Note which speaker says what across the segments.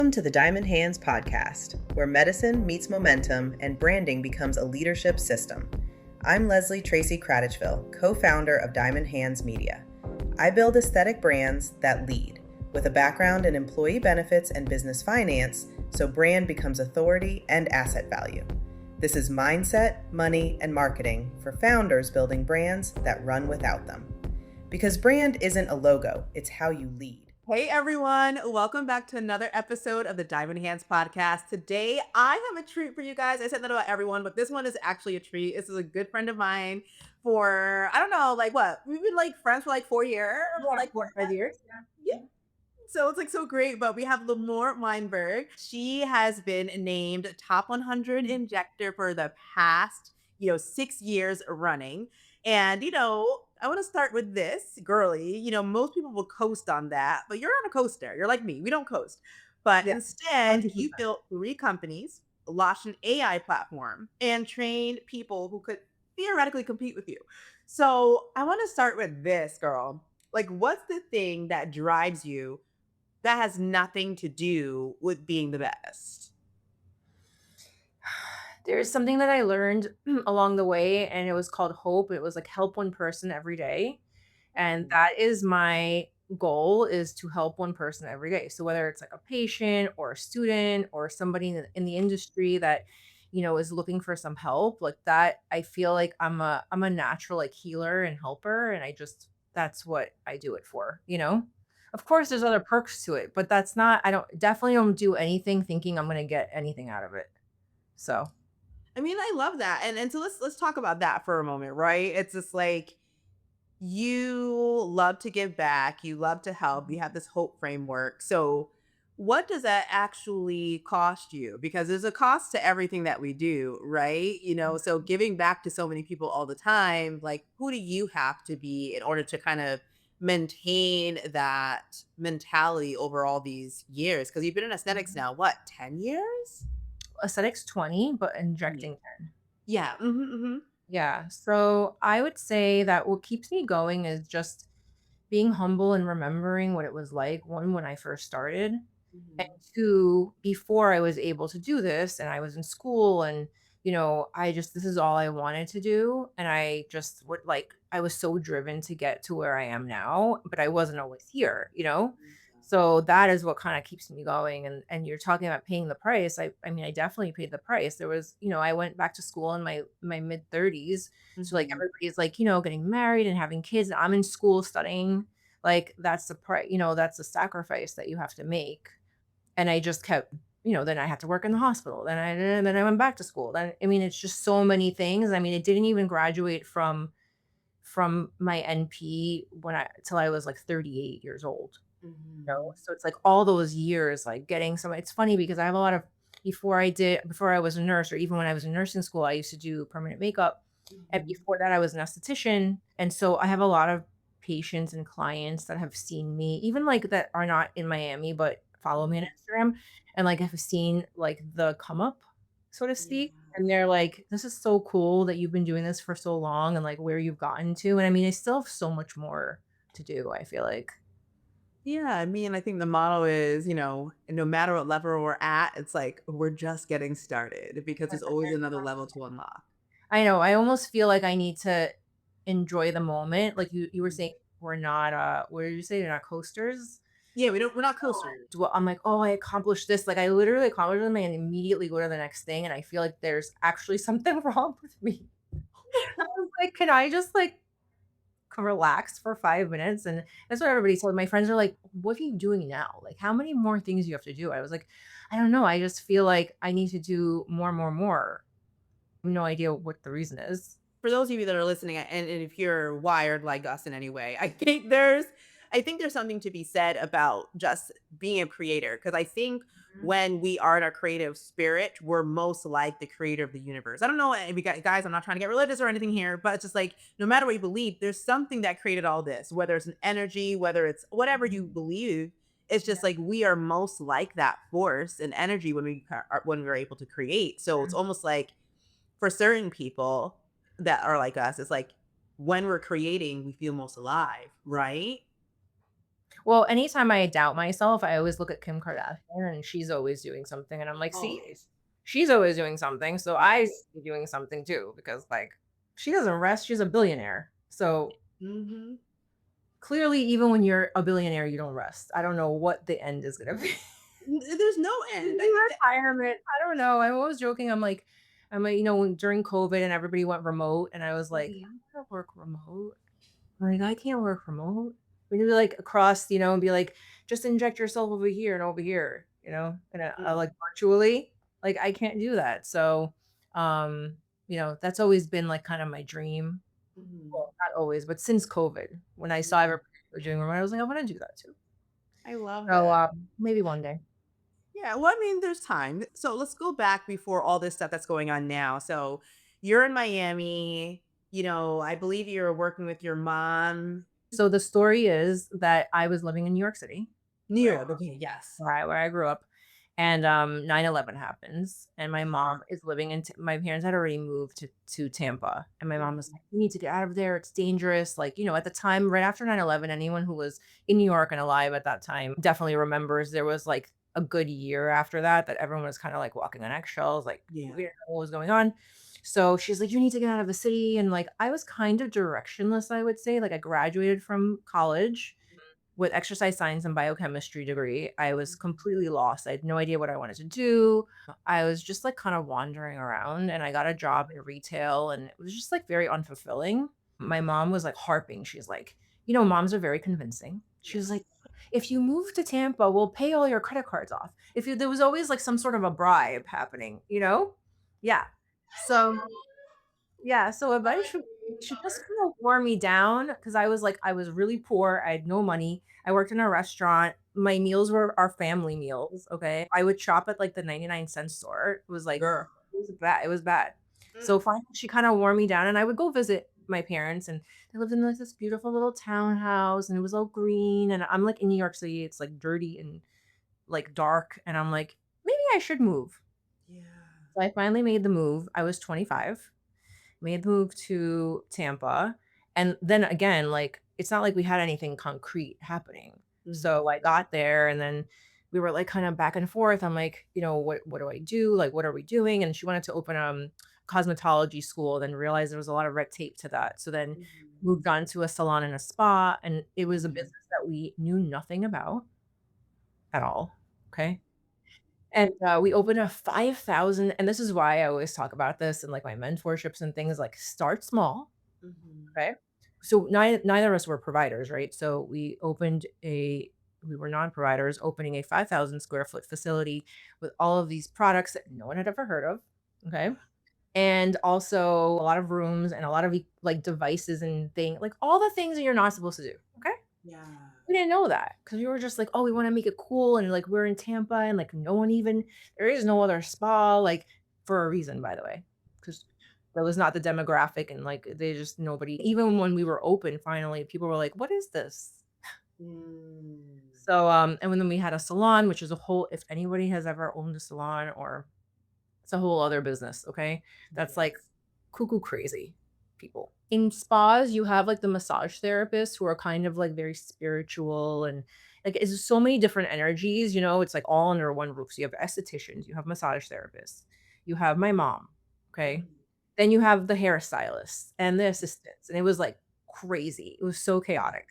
Speaker 1: Welcome to the Diamond Hands podcast, where medicine meets momentum and branding becomes a leadership system. I'm Tracey, co-founder of Diamond Hands Media. I build aesthetic brands that lead, with a background in employee benefits and business finance, so brand becomes authority and asset value. This is mindset, money, and marketing for founders building brands that run without them. Because brand isn't a logo, it's how you lead.
Speaker 2: Hey everyone, welcome back to another episode of the Diamond Hands podcast. Today, I have a treat for you guys. I said that about everyone, but this one is actually a treat. This is a good friend of mine for, I don't know, we've been friends for 4 years, or 4 or 5 years. Yeah. So it's so great, but we have Limor Weinberg. She has been named top 100 injector for the past, 6 years running. And, I want to start with this, girly. Most people will coast on that, but you're on a coaster. You're like me. We don't coast. But instead, you built 3 companies, launched an AI platform, and trained people who could theoretically compete with you. So I want to start with this, girl. What's the thing that drives you that has nothing to do with being the best?
Speaker 3: There's something that I learned along the way, and it was called hope. It was help one person every day. And that is my goal, is to help one person every day. So whether it's a patient or a student or somebody in the industry that, is looking for some help, like that, I feel like I'm a natural healer and helper. And that's what I do it for, Of course there's other perks to it, but that's not, I definitely don't do anything thinking I'm going to get anything out of it. So
Speaker 2: I mean, I love that. And so let's talk about that for a moment, right? It's just you love to give back, you love to help, you have this hope framework. So what does that actually cost you? Because there's a cost to everything that we do, right? So giving back to so many people all the time, who do you have to be in order to kind of maintain that mentality over all these years? Because you've been in aesthetics now, what, 10 years?
Speaker 3: aesthetics 20, but injecting 10.
Speaker 2: Yeah.
Speaker 3: Yeah. So I would say that what keeps me going is just being humble and remembering what it was like, one, when I first started, and two, before I was able to do this and I was in school and, this is all I wanted to do. And I just would I was so driven to get to where I am now, but I wasn't always here. So that is what kind of keeps me going. And you're talking about paying the price. I mean, I definitely paid the price. There was, I went back to school in my mid 30s. So everybody's getting married and having kids. I'm in school studying. That's the price, that's the sacrifice that you have to make. And I just kept, then I had to work in the hospital. Then I went back to school. Then I mean, it's just so many things. I mean, it didn't even graduate from my NP till I was 38 years old. So it's all those years getting some. It's funny because I have a lot of, before I was a nurse, or even when I was in nursing school, I used to do permanent makeup. And before that I was an esthetician. And so I have a lot of patients and clients that have seen me, even that are not in Miami but follow me on Instagram, and have seen the come up, so to speak. And they're like, this is so cool that you've been doing this for so long, and where you've gotten to. And I mean, I still have so much more to do, I feel like.
Speaker 2: Yeah, I mean, I think the motto is, no matter what level we're at, it's we're just getting started because there's always another level to unlock.
Speaker 3: I know. I almost feel like I need to enjoy the moment. Like you were saying, we're not what did you say? They're not coasters.
Speaker 2: Yeah, we're not coasters.
Speaker 3: Well, I'm like, oh, I accomplished this. I literally accomplished them and immediately go to the next thing. And I feel like there's actually something wrong with me. I was like, can I just relax for 5 minutes? And that's what everybody told me. My friends are like, what are you doing now? How many more things do you have to do? I was like, I don't know. I just feel like I need to do more. I have no idea what the reason is.
Speaker 2: For those of you that are listening, and if you're wired like us in any way, I think there's something to be said about just being a creator. Because I think when we are in our creative spirit, we're most like the creator of the universe. I don't know if you guys, I'm not trying to get religious or anything here, but it's just no matter what you believe, there's something that created all this, whether it's an energy, whether it's whatever you believe. It's just we are most like that force and energy when we're able to create. So it's almost for certain people that are like us, it's when we're creating, we feel most alive, right?
Speaker 3: Well, anytime I doubt myself, I always look at Kim Kardashian and she's always doing something. And I'm like, see,
Speaker 2: Always.
Speaker 3: she's always doing something. So I should
Speaker 2: Yes.
Speaker 3: be doing something too, because like she doesn't rest. She's a billionaire. So
Speaker 2: Mhm.
Speaker 3: clearly, even when you're a billionaire, you don't rest. I don't know what the end is going to be.
Speaker 2: There's no end. I think that
Speaker 3: Retirement. I don't know. I'm always joking. I'm like, during COVID and everybody went remote, and I was like,
Speaker 2: Mhm.
Speaker 3: I'm gonna work remote. Like, I can't work remote. We need to be like across, and be like, just inject yourself over here and over here, and
Speaker 2: Mm,
Speaker 3: like virtually. Like, I can't do that. So, um, that's always been like kind of my dream.
Speaker 2: mhm.
Speaker 3: Well, not always, but since COVID, when I saw everybody doing remote, I was like, I want to do that too.
Speaker 2: I love
Speaker 3: So,
Speaker 2: that.
Speaker 3: maybe one day.
Speaker 2: Yeah, well, I mean, there's time. So let's go back before all this stuff that's going on now. So you're in Miami, I believe you're working with your mom.
Speaker 3: So the story is that I was living in New York City,
Speaker 2: New York. Okay, yes.
Speaker 3: where I grew up, and 9/11 happens, and my
Speaker 2: Okay.
Speaker 3: mom is living in. My parents had already moved to Tampa, and my mom was
Speaker 2: Mhm.
Speaker 3: like, "You need to get out of there. It's dangerous." Like, at the time, right after 9/11, anyone who was in New York and alive at that time definitely remembers there was like a good year after that everyone was kind of like walking on eggshells, like
Speaker 2: Yeah.
Speaker 3: we didn't know what was going on. So she's like, "You need to get out of the city," and like I was kind of directionless, I would say. Like I graduated from college with exercise science and biochemistry degree. I was completely lost. I had no idea what I wanted to do. I was just like kind of wandering around and I got a job in retail and it was just like very unfulfilling. My mom was like harping. She's like, moms are very convincing. She was like,
Speaker 2: Yes.
Speaker 3: if you move to Tampa, we'll pay all your credit cards off. There was always like some sort of a bribe happening. Yeah. So yeah, so eventually she just kind of wore me down because I was really poor. I had no money. I worked in a restaurant. My meals were our family meals. Okay. I would shop at like the 99-cent store. It was like,
Speaker 2: Girl.
Speaker 3: it was bad. It was bad.
Speaker 2: Mm.
Speaker 3: So finally she kind of wore me down and I would go visit my parents and they lived in like this beautiful little townhouse and it was all green. And I'm like in New York City. It's like dirty and like dark. And I'm like, maybe I should move.
Speaker 2: Yeah.
Speaker 3: So I finally made the move. I was 25, made the move to Tampa. And then again, like, it's not like we had anything concrete happening.
Speaker 2: Mhm.
Speaker 3: So I got there and then we were like kind of back and forth. I'm like, what do I do? Like, what are we doing? And she wanted to open cosmetology school, then realized there was a lot of red tape to that. So then
Speaker 2: Mhm.
Speaker 3: moved on to a salon and a spa. And it was a
Speaker 2: Mhm.
Speaker 3: business that we knew nothing about at all. Okay. And, we opened a 5,000 and this is why I always talk about this and, like, my mentorships and things, like, start small,
Speaker 2: Mhm.
Speaker 3: okay? So, neither of us were providers, right? So, we were non-providers opening a 5,000 square foot facility with all of these products that no one had ever heard of, okay? And also a lot of rooms and a lot of, like, devices and like, all the things that you're not supposed to do, okay?
Speaker 2: Yeah.
Speaker 3: We didn't know that because we were just like, "Oh, we wanna make it cool," and, like, we're in Tampa, and, like, no one even there is no other spa, like, for a reason, by the way, because that was not the demographic, and, like, they just nobody even when we were open finally, people were like, "What is this?"
Speaker 2: Mm.
Speaker 3: So, and then we had a salon, which is a whole if anybody has ever owned a salon or it's a whole other business, okay? That's, like,
Speaker 2: Yes.
Speaker 3: cuckoo crazy people. In spas, you have, like, the massage therapists who are kind of, like, very spiritual and, like, it's so many different energies, it's, like, all under one roof. So you have estheticians, you have massage therapists, you have my mom, okay?
Speaker 2: Mhm.
Speaker 3: Then you have the hairstylists and the assistants, and it was, like, crazy. It was so chaotic.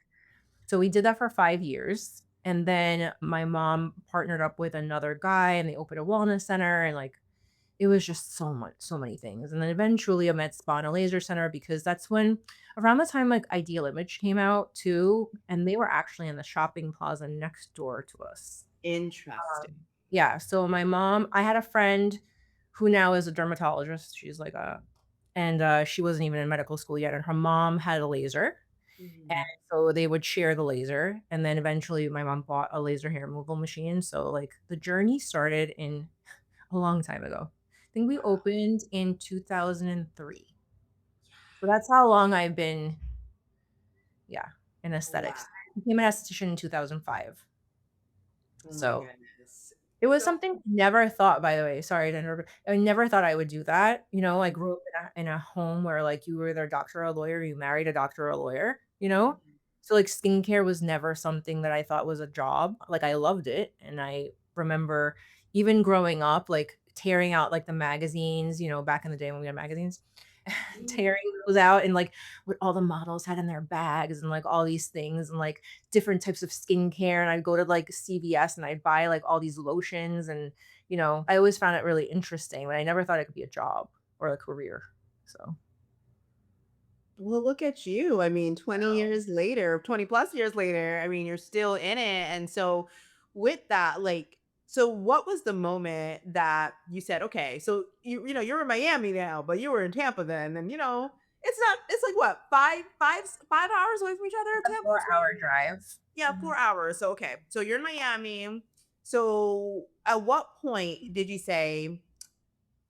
Speaker 3: So we did that for 5 years, and then my mom partnered up with another guy, and they opened a wellness center, and, like, it was just so many things, and then eventually a med spa and a laser center because that's when around the time, like, Ideal Image came out too, and they were actually in the shopping plaza next door to us.
Speaker 2: Interesting.
Speaker 3: Yeah, so my mom I had a friend who now is a dermatologist, she's like a and, she wasn't even in medical school yet, and her mom had a laser, and
Speaker 2: Mhm.
Speaker 3: so they would share the laser, and then eventually my mom bought a laser hair removal machine, so, like, the journey started in a long time ago. I think we
Speaker 2: Wow.
Speaker 3: opened in 2003. So that's how long I've been, yeah, in
Speaker 2: Wow.
Speaker 3: aesthetics. I became an esthetician in 2005.
Speaker 2: Oh my
Speaker 3: So
Speaker 2: goodness.
Speaker 3: it was
Speaker 2: So
Speaker 3: something I never thought, by the way, sorry to interrupt. I never thought I would do that. I
Speaker 2: Mhm.
Speaker 3: grew up in a home where like you were either a doctor or a lawyer, you married a doctor or a lawyer. So, like, skincare was never something that I thought was a job. Like, I loved it, and I remember even growing up, like, tearing out, like, the magazines, back in the day when we had magazines,
Speaker 2: Mhm.
Speaker 3: tearing those out and, like, what all the models had in their bags and, like, all these things and, like, different types of skincare, and I'd go to, like, CVS and I'd buy, like, all these lotions and, I always found it really interesting, but I never thought it could be a job or a career, so
Speaker 2: Well, look at you. I mean, 20 years later, 20 plus years later, I mean, you're still in it. And so, with that, like, so what was the moment that you said, okay, so you're in Miami now, but you were in Tampa then, and it's like what, 5 hours away from each other,
Speaker 3: a
Speaker 2: Tampa and
Speaker 3: 4-hour
Speaker 2: Miami?
Speaker 3: drive.
Speaker 2: Yeah,
Speaker 3: Mhm.
Speaker 2: 4 hours. So okay, so you're in Miami. So at what point did you say,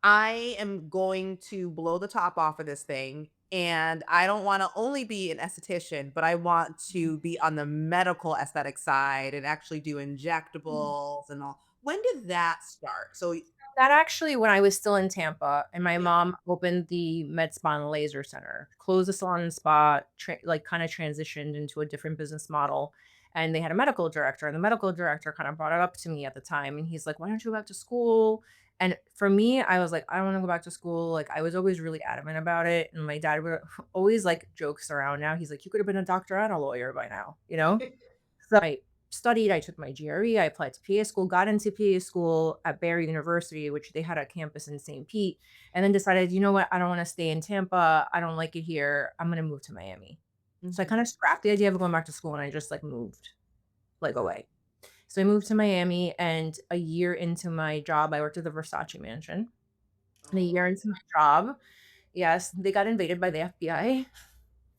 Speaker 2: I am going to blow the top off of this thing. And I don't want to only be an esthetician, but I want to be on the medical aesthetic side and actually do injectables and all. When did that start? So,
Speaker 3: That actually when I was still in Tampa and my
Speaker 2: yeah.
Speaker 3: mom opened the med spa and laser center, closed the salon and spa, like, kinda transitioned into a different business model, and they had a medical director, and the medical director kinda brought it up to me at the time, and he's like, "Why don't you go back to school?" And for me, I was like, "I don't wanna go back to school," like, I was always really adamant about it, and my dad would always, like, jokes around now, he's like, "You could have been a doctor and a lawyer by now," you know? So I studied, I took my GRE, I applied to PA school, got into PA school at Barry University, which they had a campus in St. Pete, and then decided, you know what, I don't want to stay in Tampa. I don't like it here. I'm gonna move to Miami. So I
Speaker 2: Mhm.
Speaker 3: kind of scrapped the idea of going back to school and I just like moved like away. So I moved to Miami and a year into my job, I worked at the Versace mansion. And a year
Speaker 2: Oh,
Speaker 3: into my job, yes, they got invaded by the FBI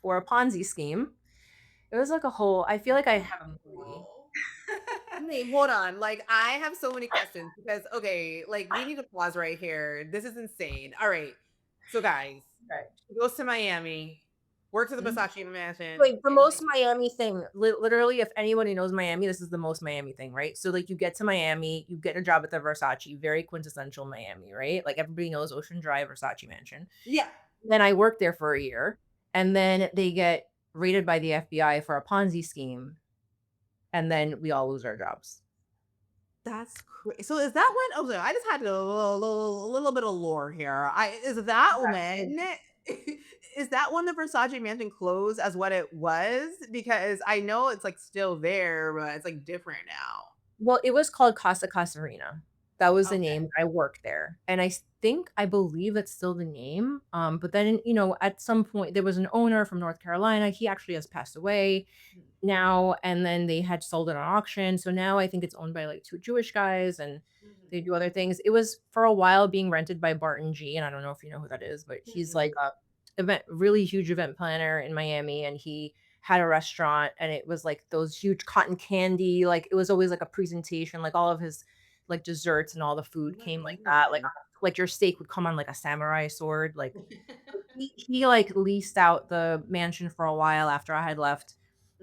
Speaker 3: for a Ponzi scheme. It was like a whole I feel like I have a movie.
Speaker 2: whoa. Wait, hold on. Like, I have so many questions because, okay, like, we need to pause right here. This is insane. All right. So, guys, she goes to Miami, works at the
Speaker 3: Right.
Speaker 2: Versace mansion.
Speaker 3: Like, the most Miami thing, literally, if anybody knows Miami, this is the most Miami thing, right? So, like, you get to Miami, you get a job at the Versace, very quintessential Miami, right? Like, everybody knows Ocean Drive, Versace Mansion.
Speaker 2: Yeah.
Speaker 3: Then I worked there for a year, and then they get raided by the FBI for a Ponzi scheme, and then we all lose our jobs.
Speaker 2: That's crazy. So is that when? Oh, so I just had a little bit of lore here. Is that when? Is that when the Versace mansion closed as what it was? Because I know it's like still there, but it's like different now.
Speaker 3: Well, it was called Casa Casarina. That was the
Speaker 2: Okay.
Speaker 3: name. I worked there, and I believe that's still the name, but then, at some point, there was an owner from North Carolina, he actually has passed away now, and then they had sold it on auction, so now I think it's owned by, like, 2 Jewish guys, and they do other things. It was, for a while, being rented by Barton G, and I don't know if you know who that is, but he's, like,
Speaker 2: Mm-mm.
Speaker 3: a really huge event planner in Miami, and he had a restaurant, and it was, like, those huge cotton candy, like, it was always, like, a presentation, like, all of his, like, desserts and all the food came like that, like, your steak would come on, like, a samurai sword, like, he, like, leased out the mansion for a while after I had left,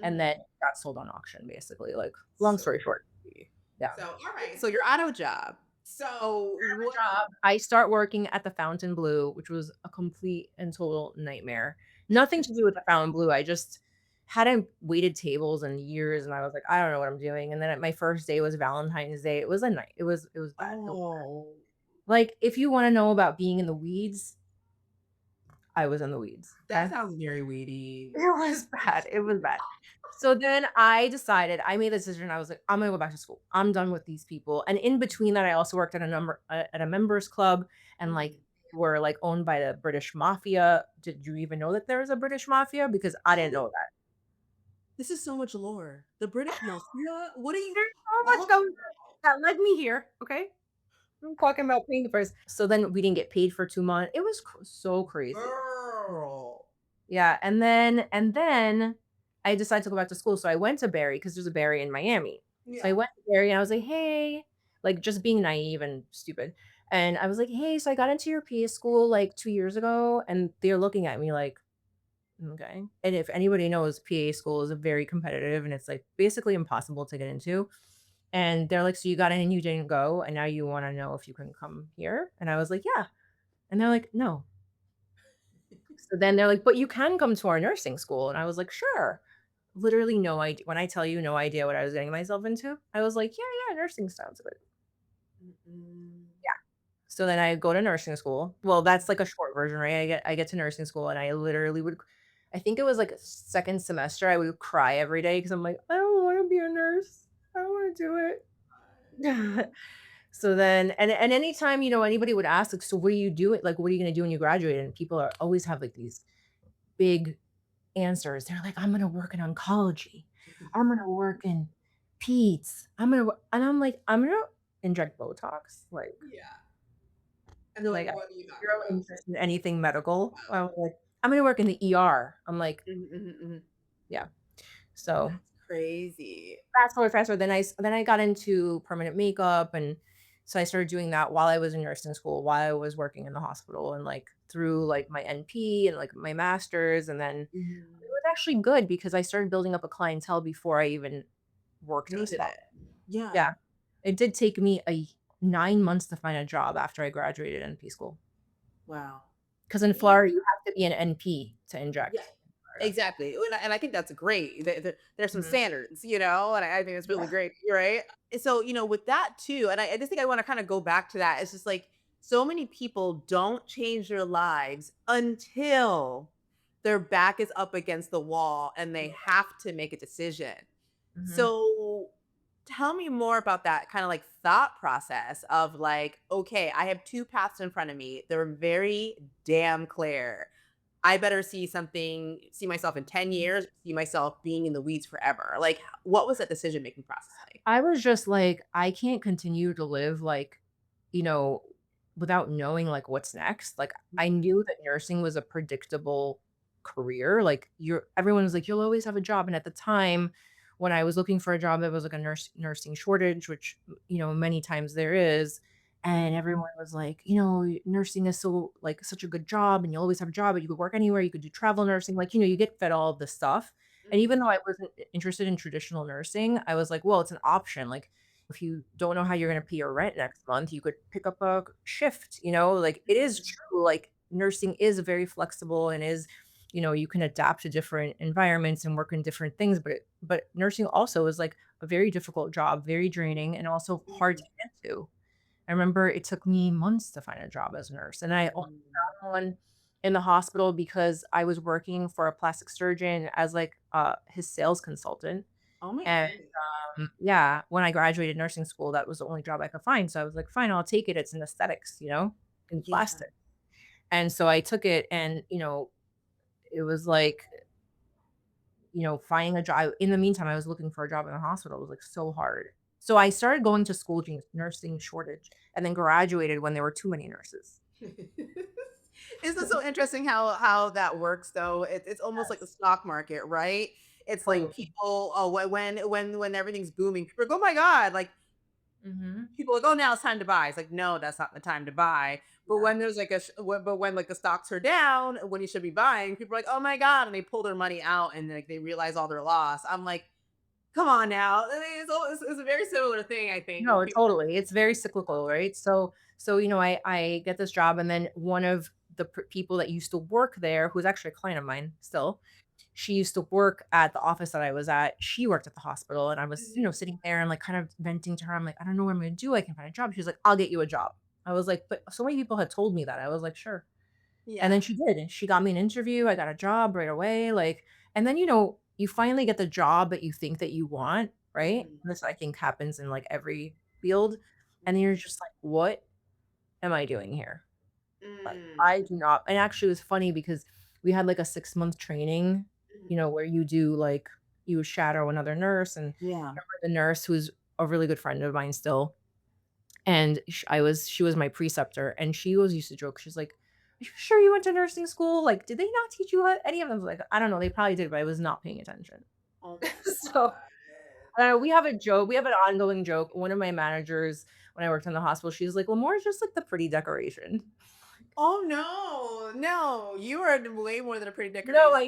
Speaker 3: and then
Speaker 2: Mhm.
Speaker 3: got sold on auction, basically, like, long
Speaker 2: So
Speaker 3: story short.
Speaker 2: crazy.
Speaker 3: Yeah.
Speaker 2: So all right. So you're out of a job. So what?
Speaker 3: Job. I start working at the Fountain Blue, which was a complete and total nightmare. Nothing to do with the Fountain Blue, I just hadn't waited tables in years, and I was like, "I don't know what I'm doing," and then at my first day was Valentine's Day. It was a night it was bad.
Speaker 2: Oh,
Speaker 3: Like, if you wanna know about being in the weeds, I was in the weeds,
Speaker 2: that
Speaker 3: okay?
Speaker 2: sounds very weedy.
Speaker 3: It was bad, it was bad. So then I made the decision, I was like, "I'm gonna go back to school. I'm done with these people," and in between that, I also worked at a members club and, like,
Speaker 2: Mhm.
Speaker 3: were, like, owned by the British Mafia. Did you even know that there was a British Mafia? Because I didn't know that.
Speaker 2: This is so much lore. The British Mafia? What are you
Speaker 3: There's so much
Speaker 2: talking
Speaker 3: going that led me here, okay? I'm talking about paying the price. So then we didn't get paid for 2 months. It was so
Speaker 2: about?
Speaker 3: crazy.
Speaker 2: Girl.
Speaker 3: Yeah, and then I decided to go back to school, so I went to Barry because there's a Barry in Miami. So I
Speaker 2: Yeah.
Speaker 3: went to Barry and I was like, "Hey," like, just being naive and stupid, and I was like, "Hey, so I got into your PA school, like, 2 years ago," and they're looking at me like, "Okay." And if anybody knows, PA school is very competitive, and it's, like, basically impossible to get into, and they're like, "So you got in and you didn't go, and now you wanna know if you can come here?" And I was like, "Yeah." And they're like, "No." So then they're like, "But you can come to our nursing school," and I was like, "Sure." literally no idea. When I tell you no idea what I was getting myself into, I was like, yeah, yeah, nursing sounds good.
Speaker 2: Mm-mm.
Speaker 3: Yeah. So then I go to nursing school. Well, that's like a short version, right? I get to nursing school and I literally would I think it was like a second semester, I would cry every day because I'm like, I don't want to be a nurse. I don't want to do it. So then and anytime, anybody would ask, like, so what do you do it? Like, what are you gonna do when you graduate? And people are always have like these big answers. They're like, I'm gonna work in oncology. I'm gonna work in peds. And I'm like, I'm gonna inject Botox. Like,
Speaker 2: Yeah. And
Speaker 3: they're
Speaker 2: they're
Speaker 3: like,
Speaker 2: like,
Speaker 3: I have
Speaker 2: what are you talking
Speaker 3: zero
Speaker 2: about?
Speaker 3: interest in anything medical. I was like, I'm gonna work in the ER. I'm like,
Speaker 2: Mhm, mhm, mhm.
Speaker 3: yeah. So
Speaker 2: That's crazy.
Speaker 3: fast forward. Then I got into permanent makeup, and so I started doing that while I was in nursing school, while I was working in the hospital, and like through like my NP and like my masters, and then it
Speaker 2: Mhm.
Speaker 3: was actually good because I started building up a clientele before I even worked as
Speaker 2: Needed
Speaker 3: well.
Speaker 2: it. Yeah.
Speaker 3: Yeah, it did take me 9 months to find a job after I graduated NP school.
Speaker 2: Wow.
Speaker 3: Because in
Speaker 2: Yeah.
Speaker 3: Florida, you have to be an NP to
Speaker 2: Yeah.
Speaker 3: inject. Florida.
Speaker 2: Exactly. And I think that's great. There's some
Speaker 3: Mhm.
Speaker 2: standards, and I think it's really
Speaker 3: Yeah.
Speaker 2: great. You're right. And so, with that too, and I just think I want to kind of go back to that. It's just like so many people don't change their lives until their back is up against the wall and they have to make a decision.
Speaker 3: Mhm.
Speaker 2: So tell me more about that kind of like thought process of like, okay, I have two paths in front of me. They're very damn clear. I better see myself in 10 years, see myself being in the weeds forever. Like, what was that decision making process like?
Speaker 3: I was just like, I can't continue to live like, you know, without knowing like what's next. Like I
Speaker 2: Mhm,
Speaker 3: knew that nursing was a predictable career. Like everyone was like, you'll always have a job. And at the time when I was looking for a job, there was like a nursing shortage, which, many times there is. And
Speaker 2: mhm,
Speaker 3: everyone was like, nursing is so like such a good job and you'll always have a job, but you could work anywhere, you could do travel nursing. Like, you get fed all of this stuff. And even
Speaker 2: mhm,
Speaker 3: though I wasn't interested in traditional nursing, I was like, well, it's an option. Like, if you don't know how you're going to pay your rent next month, you could pick up a shift, like it is
Speaker 2: mhm,
Speaker 3: true. Like, nursing is very flexible and is, you can adapt to different environments and work in different things. But nursing also is like a very difficult job, very draining, and also hard to
Speaker 2: mhm,
Speaker 3: get into. I remember it took me months to find a job as a nurse, and I only
Speaker 2: mhm.
Speaker 3: found one in the hospital because I was working for a plastic surgeon as, like, his sales consultant,
Speaker 2: Oh my
Speaker 3: and,
Speaker 2: goodness.
Speaker 3: yeah, when I graduated nursing school, that was the only job I could find, so I was like, "Fine, I'll take it, it's in aesthetics," in
Speaker 2: Yeah.
Speaker 3: plastic, and so I took it, and, it was like, finding a job in the meantime, I was looking for a job in the hospital, it was, like, so hard. So I started going to school during nursing shortage and then graduated when there were too many nurses.
Speaker 2: Isn't it so interesting how that works though? It's almost like the
Speaker 3: Yes.
Speaker 2: stock market, right? It's like
Speaker 3: Totally.
Speaker 2: people, oh, when everything's booming, people are like, oh my god, like
Speaker 3: Mhm.
Speaker 2: people are like, oh, now it's time to buy. It's like, no, that's not the time to buy. But
Speaker 3: Yeah.
Speaker 2: when there's like but when like the stocks are down, when you should be buying, people are like, oh my god, and they pull their money out and like they realize all their loss. I'm like, come on now. I mean, it's a very similar thing, I think. With
Speaker 3: No,
Speaker 2: people.
Speaker 3: totally. It's very cyclical, right? So I get this job, and then one of the people that used to work there, who's actually a client of mine still, she used to work at the office that I was at. She worked at the hospital, and I was,
Speaker 2: Mhm.
Speaker 3: sitting there and like kind of venting to her. I'm like, I don't know what I'm going to do. I can find a job. She was like, I'll get you a job. I was like, but so many people had told me that. I was like, sure. And
Speaker 2: Yeah.
Speaker 3: then she did, and she got me an interview. I got a job right away. Like, and then, you finally get the job that you think that you want, right?
Speaker 2: Mhm.
Speaker 3: This I think happens in like every field. And then you're
Speaker 2: Mhm.
Speaker 3: just like, what am I doing here? Like,
Speaker 2: Mm.
Speaker 3: I do not. And actually, it was funny because we had like a 6-month training,
Speaker 2: Mhm.
Speaker 3: where you do like, you shadow another nurse. And
Speaker 2: Yeah.
Speaker 3: I remember the nurse who's a really good friend of mine still. And she was my preceptor, and she always used to joke. She's like, "Are you sure you went to nursing school? Like, did they not teach you any of them?" I was like, I don't know. They probably did, but I was not paying attention.
Speaker 2: Oh my
Speaker 3: So
Speaker 2: god.
Speaker 3: we have a joke. We have an ongoing joke. One of my managers, when I worked in the hospital, she's like, "Lamore is just like the pretty decoration."
Speaker 2: Oh no, no, you are way more than a pretty
Speaker 3: No,
Speaker 2: decoration.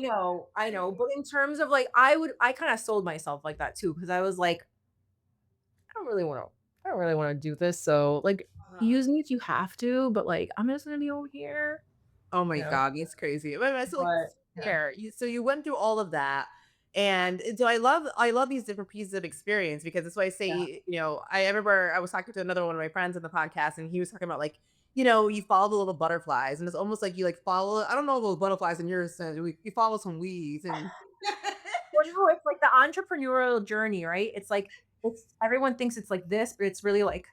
Speaker 3: I know. But in terms of like, I kind of sold myself like that too, because I was like, I don't really want to do this. So like,
Speaker 2: Uh-huh.
Speaker 3: use me if you have to, but like, I'm just gonna be over here,
Speaker 2: Oh
Speaker 3: you
Speaker 2: my
Speaker 3: know.
Speaker 2: god, it's crazy. Wait, so like,
Speaker 3: But yeah.
Speaker 2: so you went through all of that. And so I love these different pieces of experience because that's why I
Speaker 3: Yeah.
Speaker 2: say, I remember I was talking to another one of my friends in the podcast and he was talking about like, you follow the little butterflies and it's almost like you like follow, I don't know those butterflies in your sense, you follow some weeds and
Speaker 3: Well, no, it's like the entrepreneurial journey, right? It's like it's everyone thinks it's like this, but it's really like,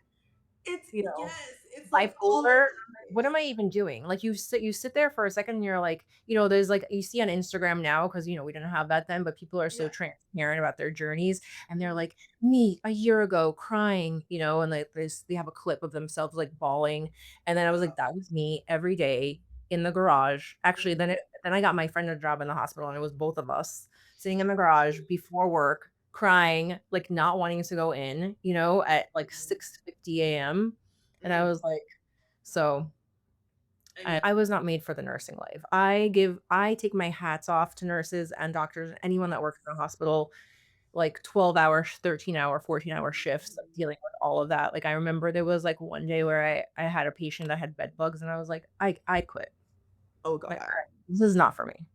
Speaker 2: it's
Speaker 3: you know,
Speaker 2: yes, it's like all over
Speaker 3: bipolar.
Speaker 2: the
Speaker 3: What am I
Speaker 2: place.
Speaker 3: even doing? Like you sit there for a second and you're like, there's like you see on Instagram now because we didn't have that then, but people are so
Speaker 2: Yeah.
Speaker 3: transparent about their journeys and they're like, me a year ago crying, and like they have a clip of themselves like bawling. And then I was like, that was me every day in the garage. Actually,
Speaker 2: Mhm.
Speaker 3: then I got my friend a job in the hospital and it was both of us sitting in the garage before work, crying, like not wanting to go in, at like 6:50 a.m. And I
Speaker 2: Mm.
Speaker 3: was like, so
Speaker 2: I mean,
Speaker 3: I was not made for the nursing life. I take my hats off to nurses and doctors, anyone that works in a hospital, like 12-hour, 13-hour, 14-hour shifts, like dealing with all of that. Like I remember there was like one day where I had a patient that had bed bugs and I was like, I quit.
Speaker 2: oh
Speaker 3: Like,
Speaker 2: god.
Speaker 3: all right, this is not for me.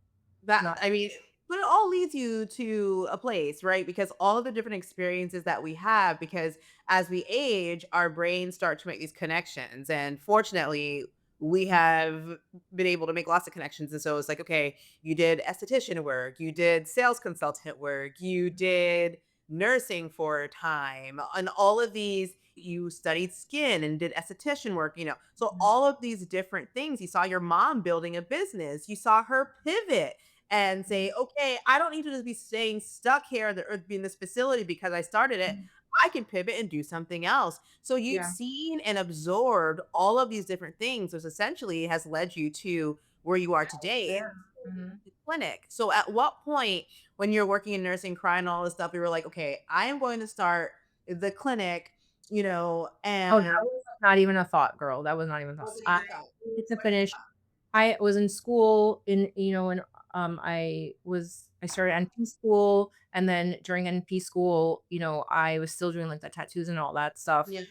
Speaker 2: That
Speaker 3: Not
Speaker 2: I mean, but it all leads you to a place, right? Because all of the different experiences that we have, because as we age, our brains start to make these connections. And fortunately, we have been able to make lots of connections. And so it's like, okay, you did esthetician work, you did sales consultant work, you did nursing for a time, and all of these, you studied skin and did esthetician work, So all of these different things, you saw your mom building a business, you saw her pivot and say, okay, I don't need to just be staying stuck here or be in this facility because I started it. I can pivot and do something else. So you've
Speaker 3: yeah.
Speaker 2: seen and absorbed all of these different things, which essentially has led you to where you are today in
Speaker 3: Yeah. Mhm.
Speaker 2: the clinic. So at what point when you're working in nursing, crying, all this stuff, you were like, okay, I am going to start the clinic,
Speaker 3: Oh, that
Speaker 2: and
Speaker 3: was not even a thought, girl. That was not even a thought.
Speaker 2: wasn't
Speaker 3: I
Speaker 2: even thought.
Speaker 3: It's a finish. I was in school and I started NP school and then during NP school, I was still doing like the tattoos and all that stuff,
Speaker 2: Yeah.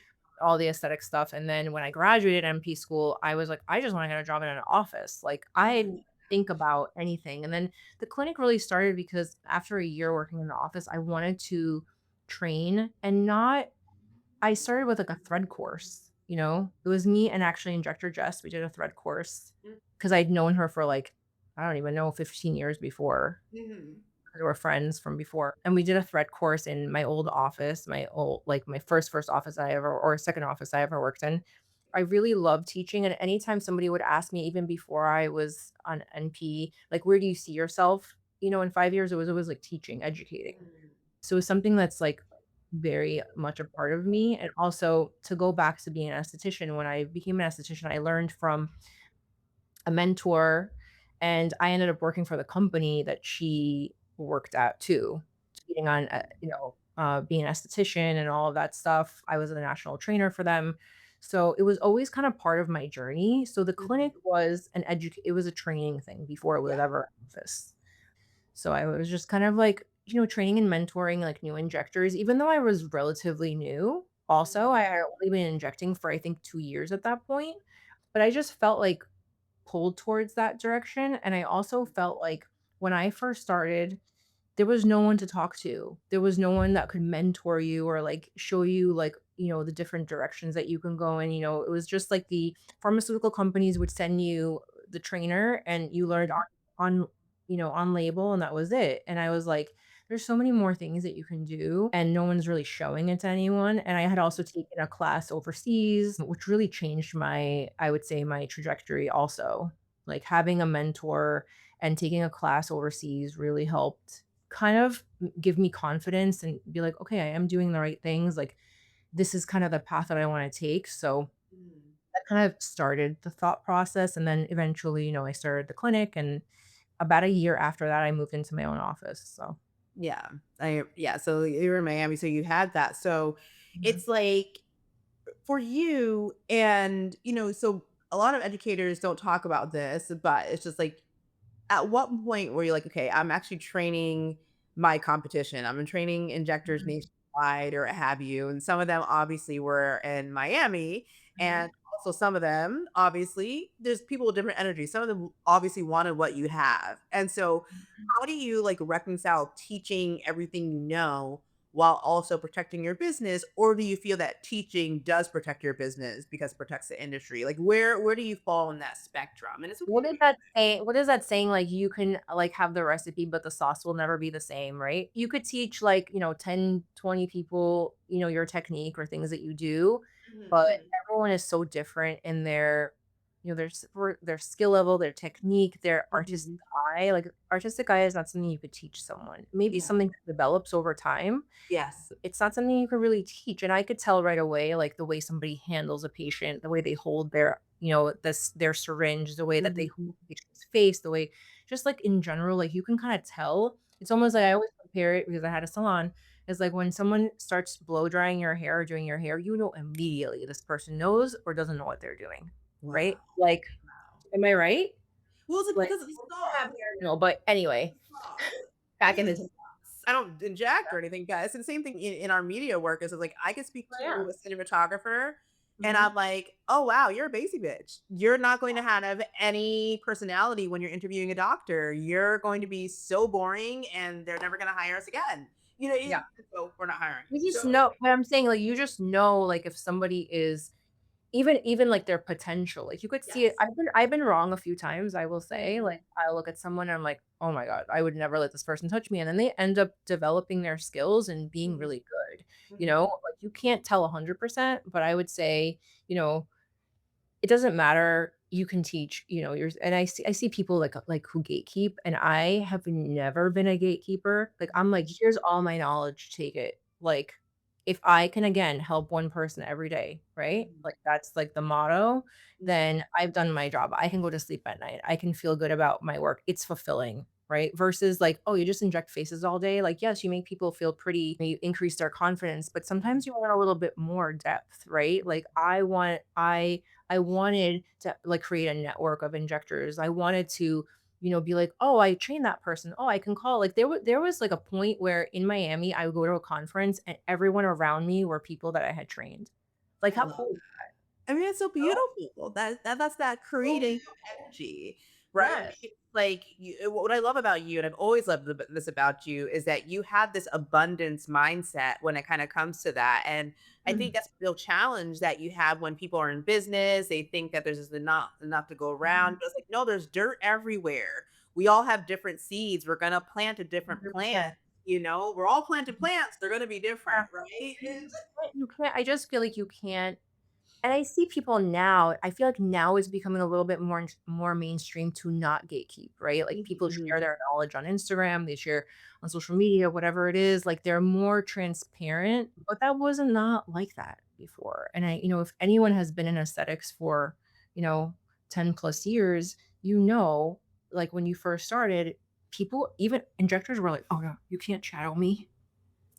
Speaker 3: all the aesthetic stuff. And then when I graduated NP school, I was like, I just want to get a job in an office. Like I didn't think about anything. And then the clinic really started because after a year working in the office, I wanted to train and not I started with, like, a thread course, you know? It was me and actually Injector Jess, we did a thread course
Speaker 2: Mm,
Speaker 3: because 'cause I'd known her for, like, I don't even know, 15 years before.
Speaker 2: mhm.
Speaker 3: We were friends from before, and we did a thread course in my old office, my first office I ever or second office I ever worked in. I really loved teaching, and anytime somebody would ask me even before I was on NP, like, "Where do you see yourself, in 5 years?" It was always, like, teaching, educating. So it's something that's, like, very much a part of me, and also to go back to being an esthetician, when I became an esthetician, I learned from a mentor, and I ended up working for the company that she worked at too, being on, being an esthetician and all of that stuff. I was a national trainer for them. So it was always kind of part of my journey. So the clinic
Speaker 2: Mhm.
Speaker 3: was it was a training thing before it was
Speaker 2: Yeah.
Speaker 3: ever an office. So I was just kind of like, training and mentoring like new injectors, even though I was relatively new. Also, I had only been injecting for I think 2 years at that point, but I just felt like pulled towards that direction. And I also felt like when I first started, there was no one to talk to. There was no one that could mentor you or like show you like, the different directions that you can go in. It was just like the pharmaceutical companies would send you the trainer and you learned on label and that was it. And I was like, there's so many more things that you can do and no one's really showing it to anyone. And I had also taken a class overseas, which really changed I would say my trajectory also. Like having a mentor and taking a class overseas really helped kind of give me confidence and be like, okay, I am doing the right things. Like this is kind of the path that I want to take. So
Speaker 2: Mhm.
Speaker 3: that kind of started the thought process. And then eventually, I started the clinic and about a year after that, I moved into my own office. So
Speaker 2: Yeah. Yeah, so you were in Miami, so you had that. So
Speaker 3: mhm.
Speaker 2: it's like for you and so a lot of educators don't talk about this, but it's just like at what point were you like, okay, I'm actually training my competition. I'm training injectors
Speaker 3: Mhm.
Speaker 2: nationwide or what have you. And some of them obviously were in Miami.
Speaker 3: Mhm.
Speaker 2: And also some of them, obviously, there's people with different energies. Some of them obviously wanted what you have. And so how do you like reconcile teaching everything you know while also protecting your business? Or do you feel that teaching does protect your business because it protects the industry? Like where do you fall in that spectrum? And it's okay
Speaker 3: What
Speaker 2: to
Speaker 3: is
Speaker 2: be
Speaker 3: that say what is that saying, like, you can, like, have the recipe, but the sauce will never be the same, right? You could teach, like, 10, 20 people, your technique or things that you do,
Speaker 2: Mhm,
Speaker 3: but
Speaker 2: mhm,
Speaker 3: everyone is so different in their, their skill level, their technique, their artistic
Speaker 2: mhm.
Speaker 3: eye. Like, artistic eye is not something you could teach someone. Maybe
Speaker 2: Yeah.
Speaker 3: something that develops over time.
Speaker 2: Yes.
Speaker 3: It's not something you can really teach, and I could tell right away, like, the way somebody handles a patient, the way they hold their, their syringe, the way that they
Speaker 2: Mhm,
Speaker 3: hold the patient's face, the way just, like, in general, like, you can kinda tell. It's almost like I always compare it because I had a salon. It's like when someone starts blow drying your hair or doing your hair, you know immediately this person knows or doesn't know what they're doing,
Speaker 2: wow.
Speaker 3: right? Like,
Speaker 2: Wow.
Speaker 3: am I right?
Speaker 2: Well, it's like
Speaker 3: Like,
Speaker 2: because it's soft.
Speaker 3: but anyway,
Speaker 2: Soft. I
Speaker 3: back
Speaker 2: mean,
Speaker 3: into
Speaker 2: it sucks. I don't inject or anything, guys. And the same thing in our media work is like I can speak
Speaker 3: Oh,
Speaker 2: to
Speaker 3: yeah.
Speaker 2: a cinematographer and
Speaker 3: Mhm.
Speaker 2: I'm like, oh wow, you're a basic bitch. You're not going to have any personality when you're interviewing a doctor. You're going to be so boring and they're never gonna hire us again.
Speaker 3: Yeah.
Speaker 2: So we're not hiring.
Speaker 3: You just
Speaker 2: So
Speaker 3: know, but I'm saying, like, you just know, like, if somebody is even, like, their potential, like, you could see it.
Speaker 2: yes.
Speaker 3: I've been wrong a few times, I will say,
Speaker 2: Mhm,
Speaker 3: like, I look at someone and I'm like, "Oh my god, I would never let this person touch me," and then they end up developing their skills and being
Speaker 2: mhm,
Speaker 3: really good,
Speaker 2: mhm,
Speaker 3: Like, you can't tell 100%, but I would say, you know it doesn't matter, you can teach, yours, and I see people like who gatekeep, and I have never been a gatekeeper. Like, I'm like, "Here's all my knowledge, take it." Like, if I can, again, help one person every day, right?
Speaker 2: mhm,
Speaker 3: Like, that's, like, the motto,
Speaker 2: mhm,
Speaker 3: then I've done my job. I can go to sleep at night. I can feel good about my work. It's fulfilling, right? Versus, like, "Oh, you just inject faces all day." Like, yes, you make people feel pretty, you increase their confidence, but sometimes you want a little bit more depth, right? Like, I wanted to, like, create a network of injectors. I wanted to, be like, "Oh, I trained that person. Oh, I can call." Like, there was, like, a point where in Miami, I would go to a conference and everyone around me were people that I had trained. Like,
Speaker 2: I
Speaker 3: how
Speaker 2: love
Speaker 3: cool is
Speaker 2: I mean, it's so
Speaker 3: that?
Speaker 2: beautiful. That's that creating energy, right?
Speaker 3: Yes.
Speaker 2: It's like what I love about you, and I've always loved this about you, is that you have this abundance mindset when it kind of comes to that. And I think
Speaker 3: Mhm.
Speaker 2: that's the real challenge that you have when people are in business. They think that there's just not enough to go around. But it's like, no, there's dirt everywhere. We all have different seeds. We're gonna plant a different plant.
Speaker 3: 100%.
Speaker 2: We're all planted plants. They're gonna be different,
Speaker 3: Yeah.
Speaker 2: right?
Speaker 3: You can't, I just feel like you can't. And I see people now, I feel like now is becoming a little bit more mainstream to not gatekeep, right? Like, people
Speaker 2: Mhm,
Speaker 3: share their knowledge on Instagram, they share on social media, whatever it is, like, they're more transparent, but that wasn't not like that before. And if anyone has been in aesthetics for, you know, 10 plus years, like, when you first started, people, even injectors, were like, "Oh no, you can't shadow me."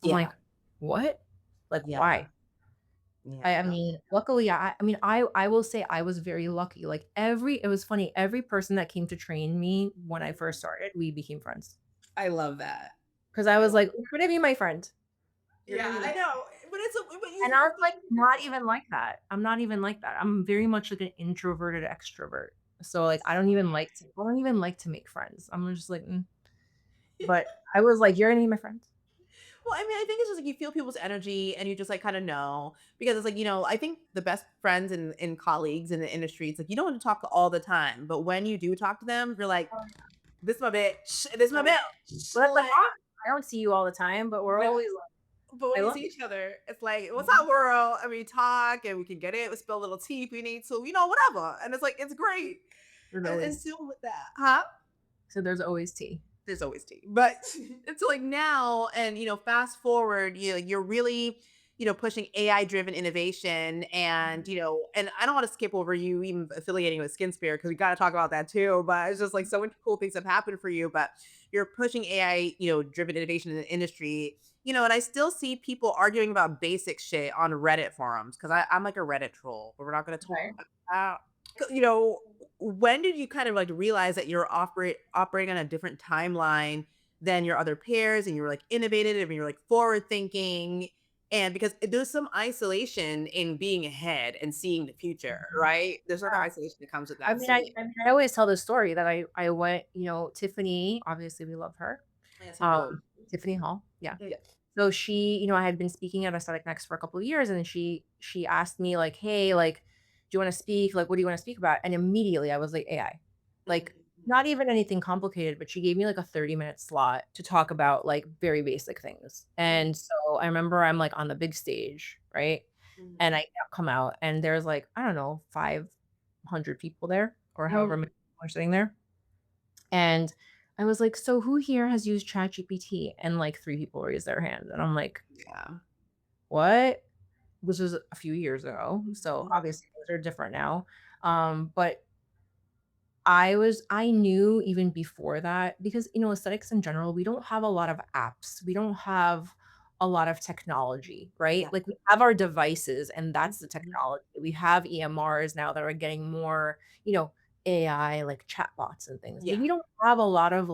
Speaker 3: I'm
Speaker 2: yeah,
Speaker 3: like, "What? Like,
Speaker 2: yeah,
Speaker 3: why?" I
Speaker 2: yeah.
Speaker 3: mean, luckily, I will say I was very lucky. Like, it was funny, every person that came to train me when I first started, we became friends.
Speaker 2: I love that.
Speaker 3: Because I
Speaker 2: I
Speaker 3: was
Speaker 2: love
Speaker 3: like, "You're gonna be my friend. You're
Speaker 2: Yeah,
Speaker 3: gonna be
Speaker 2: I
Speaker 3: my."
Speaker 2: know, but but you
Speaker 3: And I was,
Speaker 2: but
Speaker 3: like, not even like that. I'm not even like that. I'm very much like an introverted extrovert. So, like, I don't even like to make friends. I'm just like, "Mm." But I was like, "You're gonna be my friend."
Speaker 2: well, I mean, I think it's just like you feel people's energy and you just like kind of know because it's like, I think the best friends and colleagues in the industry, it's like you don't want to talk all the time, but when you do talk to them, you're like, this is my bitch, this is my
Speaker 3: Oh, yeah.
Speaker 2: bitch.
Speaker 3: But that's, like,
Speaker 2: Like,
Speaker 3: awesome. I don't see you all the time, but we're
Speaker 2: no.
Speaker 3: always like,
Speaker 2: But when
Speaker 3: I
Speaker 2: you
Speaker 3: love
Speaker 2: see
Speaker 3: you.
Speaker 2: each other, it's like, what's
Speaker 3: Mhm.
Speaker 2: up, world? And we talk and we can get it, we spill a little tea if we need to, whatever. And it's like, it's great.
Speaker 3: There's
Speaker 2: And
Speaker 3: always
Speaker 2: still with that, huh?
Speaker 3: So there's always tea.
Speaker 2: There's always tea. But it's like now and fast forward, you're really, pushing AI driven innovation and and I don't want to skip over you even affiliating with SkinSpirit because we got to talk about that too. But it's just like so many cool things have happened for you. But you're pushing AI, driven innovation in the industry. And I still see people arguing about basic shit on Reddit forums because I'm like a Reddit troll, but we're not gonna talk
Speaker 3: Okay.
Speaker 2: about when did you kind of like realize that you're operating on a different timeline than your other peers and you're like innovative and you're like forward thinking? And because there's some isolation in being ahead and seeing the future, right? There's sort of isolation that comes with
Speaker 3: I
Speaker 2: that.
Speaker 3: mean,
Speaker 2: So
Speaker 3: I always tell the story that I went, Tiffany, obviously we love her.
Speaker 2: yes, of course.
Speaker 3: Um, Tiffany Hall, yeah.
Speaker 2: Yeah.
Speaker 3: So she, I had been speaking at Aesthetic Next for a couple of years, and she asked me like, "Hey, like, do you want to speak? Like, what do you want to speak about?" And immediately I was like, AI. Like, not even anything complicated, but she gave me like a 30-minute slot to talk about like very basic things. And so I remember I'm like on the big stage, right? And I come out and there's like, I don't know, 500 people there or however many people are sitting there. And I was like, "So who here has used ChatGPT?" And like 3 people raised their hand. And I'm like,
Speaker 2: Yeah.
Speaker 3: "What?" This was a few years ago. So obviously things are different now. But I knew even before that because, aesthetics in general, we don't have a lot of apps. We don't have a lot of technology, right?
Speaker 2: Yeah.
Speaker 3: Like we have our devices and that's the technology. We have EMRs now that are getting more, AI like chatbots and things. But
Speaker 2: Yeah.
Speaker 3: we don't have a lot of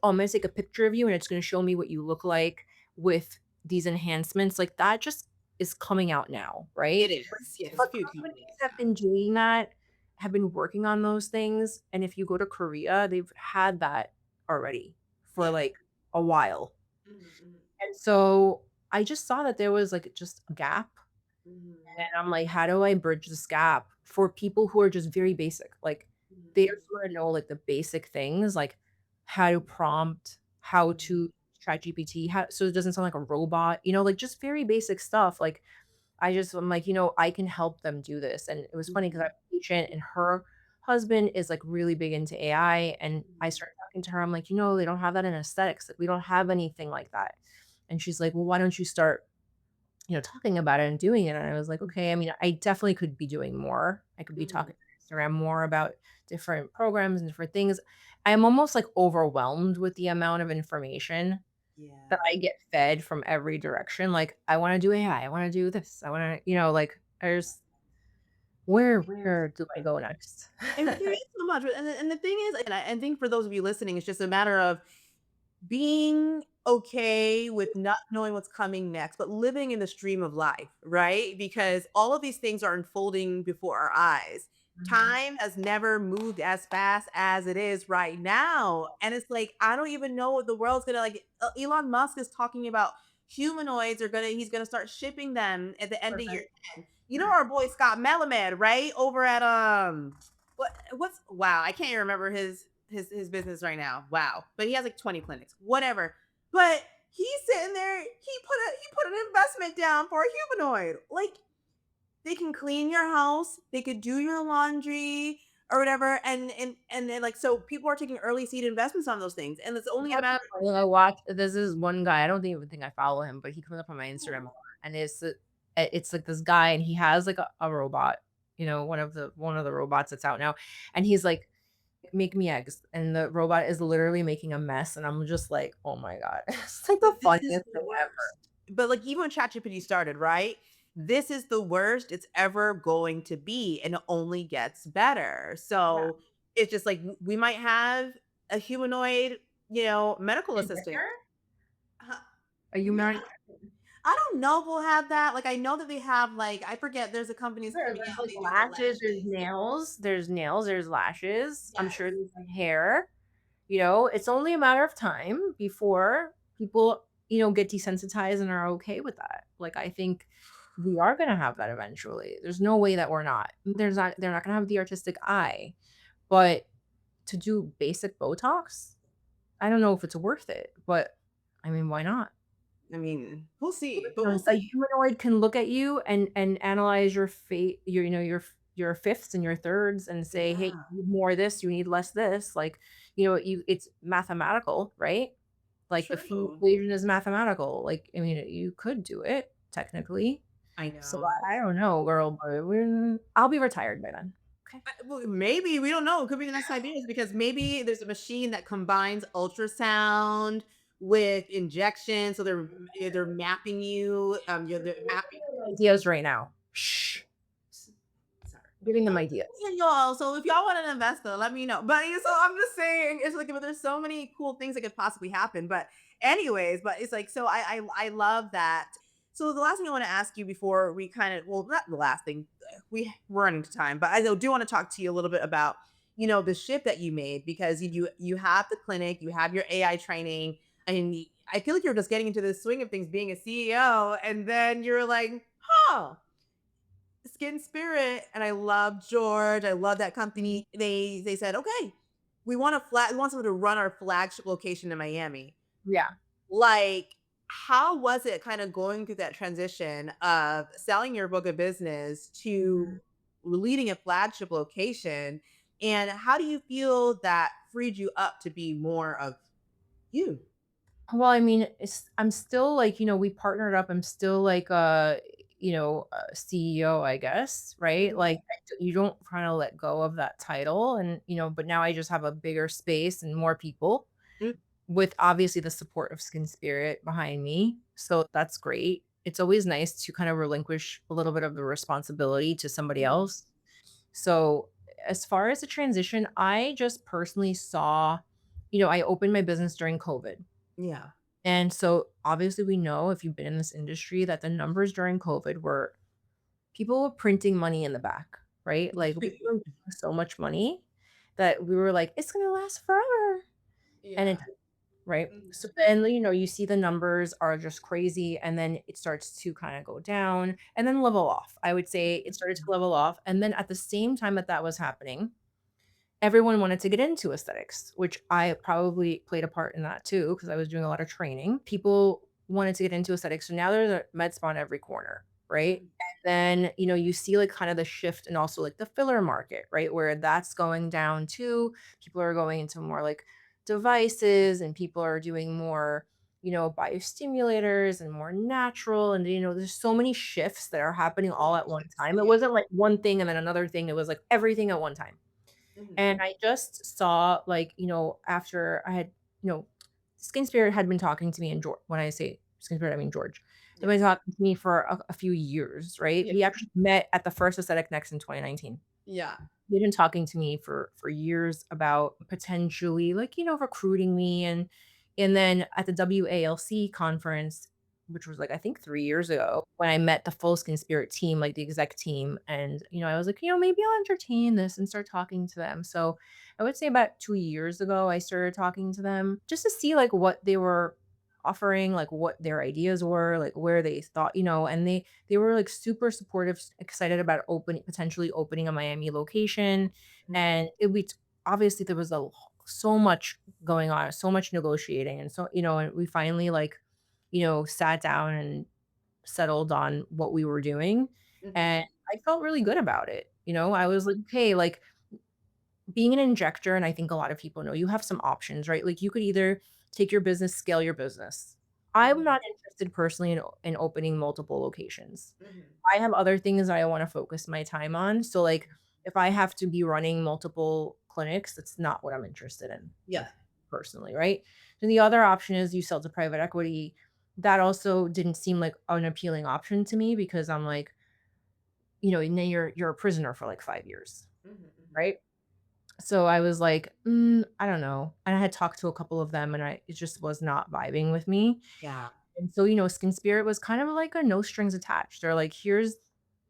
Speaker 3: oh, I'm gonna take a picture of you and it's gonna show me what you look like with these enhancements. Like that just is coming out now,
Speaker 2: It
Speaker 3: right?
Speaker 2: is. Yes. A
Speaker 3: But
Speaker 2: few
Speaker 3: companies
Speaker 2: companies.
Speaker 3: have been doing that, have been working on those things, and if you go to Korea, they've had that already for,
Speaker 2: Yeah.
Speaker 3: like, a while,
Speaker 2: Mhm,
Speaker 3: and so I just saw that there was, like, just a gap, and
Speaker 2: mhm,
Speaker 3: I'm like, "How do I bridge this gap for people who are just very basic?" Like, they
Speaker 2: mhm,
Speaker 3: just wanna know, like, the basic things, like how to prompt, how
Speaker 2: mhm,
Speaker 3: to ChatGPT, how so it doesn't sound like a robot, like, just very basic stuff, like I'm like, I can help them do this. And it was funny because I
Speaker 2: mhm,
Speaker 3: have a patient and her husband is like really big into AI. And I
Speaker 2: mhm,
Speaker 3: started talking to her. I'm like, they don't have that in aesthetics. Like, we don't have anything like that. And she's like, well, why don't you start, talking about it and doing it? And I was like, okay, I mean, I definitely could be doing more. I could be
Speaker 2: mhm.
Speaker 3: talking to Instagram more about different programs and different things. I'm almost like overwhelmed with the amount of information that
Speaker 2: Yeah.
Speaker 3: I get fed from every direction, like, I wanna do AI, I wanna do this, I wanna like, there's where do I go next?
Speaker 2: There is so much, and the thing is, and I think for those of you listening, it's just a matter of being okay with not knowing what's coming next, but living in the stream of life, right? Because all of these things are unfolding before our eyes.
Speaker 3: Mhm.
Speaker 2: Time has never moved as fast as it is right now. And it's like, I don't even know what the world's gonna like. Elon Musk is talking about humanoids he's gonna start shipping them at the end of year
Speaker 3: Perfect.
Speaker 2: 10. You know, our boy Scott Melamed, right? Over at what's wow, I can't even remember his business right now. Wow. But he has like 20 clinics. Whatever. But he's sitting there, he put an investment down for a humanoid. Like they can clean your house, they could do your laundry or whatever. And then like so people are taking early seed investments on those things. And it's only a
Speaker 3: That's
Speaker 2: matter
Speaker 3: funny, I watch there's this one guy, I don't even think I follow him, but he comes up on my Instagram a lot, and it's like this guy, and he has like a robot, one of the robots that's out now, and he's like, "Make me eggs," and the robot is literally making a mess, and I'm just like, "Oh my god." It's like the
Speaker 2: but this is
Speaker 3: funniest
Speaker 2: the
Speaker 3: thing ever.
Speaker 2: worst. But like even when ChatGPT started, right? This is the worst it's ever going to be, and it only gets better.
Speaker 3: Yeah.
Speaker 2: So it's just like we might have a humanoid, medical assistant.
Speaker 3: Injector?
Speaker 2: Uh,
Speaker 3: Are you
Speaker 2: yeah,
Speaker 3: married?
Speaker 2: I don't know if we'll have that. Like I know that they have like I forget. There's a company's
Speaker 3: Sure,
Speaker 2: coming
Speaker 3: there's,
Speaker 2: out.
Speaker 3: like,
Speaker 2: They do the
Speaker 3: lashes,
Speaker 2: lashes.
Speaker 3: there's nails, there's lashes. I'm
Speaker 2: Yes.
Speaker 3: sure there's, like, hair, it's only a matter of time before people, get desensitized and are okay with that. Like, I think we are gonna have that eventually. There's no way that we're not. They're not gonna have the artistic eye, but to do basic Botox, I don't know if it's worth it, but, I mean, why not?
Speaker 2: I mean, we'll see, but we'll
Speaker 3: A
Speaker 2: see.
Speaker 3: humanoid can look at you and analyze your fate, your fifths and your thirds and say, "Hey,
Speaker 2: Yeah.
Speaker 3: you need more of this, you need less this." Like, it's mathematical, right? Like the food
Speaker 2: True.
Speaker 3: equation is mathematical. Like, I mean, you could do it technically.
Speaker 2: I
Speaker 3: So
Speaker 2: know.
Speaker 3: I don't know, girl, but I'll be retired by then. Okay.
Speaker 2: Well, maybe we don't know. It could be the next 5 years because maybe there's a machine that combines ultrasound with injection, so they're mapping you. They're mapping.
Speaker 3: Ideas right now. Shh.
Speaker 2: Sorry.
Speaker 3: Giving them ideas.
Speaker 2: Yeah, y'all. So if y'all want an investor, let me know. But yeah, so I'm just saying, it's like, but there's so many cool things that could possibly happen. But anyways, but it's like, so I love that. So the last thing I want to ask you before we kind of, well, not the last thing, we're running to time, but I do want to talk to you a little bit about, the shift that you made because you have the clinic, you have your AI training, and I feel like you're just getting into the swing of things, being a CEO, and then you're like, huh, Skin Spirit, and I love George. I love that company. They said, okay, we want someone to run our flagship location in Miami.
Speaker 3: Yeah.
Speaker 2: Like, how was it kind of going through that transition of selling your book of business to
Speaker 3: Mhm.
Speaker 2: leading a flagship location? And how do you feel that freed you up to be more of you?
Speaker 3: Well, I mean, I'm still like, we partnered up. I'm still like a CEO, I guess, right?
Speaker 2: Mhm.
Speaker 3: Like you don't kind of let go of that title and, but now I just have a bigger space and more people
Speaker 2: Mm,
Speaker 3: with obviously the support of Skin Spirit behind me. So that's great. It's always nice to kind of relinquish a little bit of the responsibility to somebody
Speaker 2: mhm.
Speaker 3: else. So as far as the transition, I just personally saw, I opened my business during COVID.
Speaker 2: Yeah.
Speaker 3: And so obviously we know if you've been in this industry that the numbers during COVID were people were printing money in the back, right? Like we were making so much money that we were like, it's gonna last forever. And it
Speaker 2: Yeah.
Speaker 3: right?
Speaker 2: Mhm.
Speaker 3: So then, you see the numbers are just crazy and then it starts to kind of go down and then level off. I would say it started to level off. And then at the same time that that was happening, everyone wanted to get into aesthetics, which I probably played a part in that too, because I was doing a lot of training. People wanted to get into aesthetics. So now there's a med spa on every corner, right?
Speaker 2: Mhm.
Speaker 3: And then, you see like kind of the shift and also like the filler market, right? Where that's going down too. People are going into more like devices and people are doing more, biostimulators and more natural. And, there's so many shifts that are happening all at one time. It
Speaker 2: Yeah.
Speaker 3: wasn't like one thing and then another thing. It was like everything at one time.
Speaker 2: Mhm.
Speaker 3: And I just saw, like, after I had, Skin Spirit had been talking to me and George. When I say Skin Spirit, I mean George. They've been
Speaker 2: Yes.
Speaker 3: talking to me for a few years, right?
Speaker 2: Yeah.
Speaker 3: We actually met at the first Aesthetic Next in 2019.
Speaker 2: Yeah.
Speaker 3: They've been talking to me for years about potentially, like, recruiting me and then at the WALC conference, which was, like, I think 3 years ago, when I met the full Skin Spirit team, like, the exec team, and, I was like, "Maybe I'll entertain this and start talking to them." So, I would say about 2 years ago, I started talking to them just to see, like, what they were offering, like, what their ideas were, like, where they thought, and they were, like, super supportive, excited about potentially opening a Miami location,
Speaker 2: Mhm.
Speaker 3: and it we obviously, there was so much going on, so much negotiating, and so and we finally, like, sat down and settled on what we were doing,
Speaker 2: Mhm.
Speaker 3: and I felt really good about it, I was like, "Okay," like, being an injector, and I think a lot of people know, you have some options, right? Like, you could either take your business, scale your business. I'm
Speaker 2: Mhm.
Speaker 3: not interested personally in opening multiple locations.
Speaker 2: Mhm.
Speaker 3: I have other things that I wanna focus my time on, so, like, if I have to be running multiple clinics, that's not what I'm interested in,
Speaker 2: Yeah.
Speaker 3: like, personally, right? Then the other option is you sell to private equity. That also didn't seem like an appealing option to me because I'm like, and then you're a prisoner for, like, 5 years,
Speaker 2: Mhm. Mhm.
Speaker 3: right? So I was like, I don't know." And I had talked to a couple of them, and it just was not vibing with me.
Speaker 2: Yeah.
Speaker 3: And so, Skin Spirit was kind of like a no strings attached. They're like,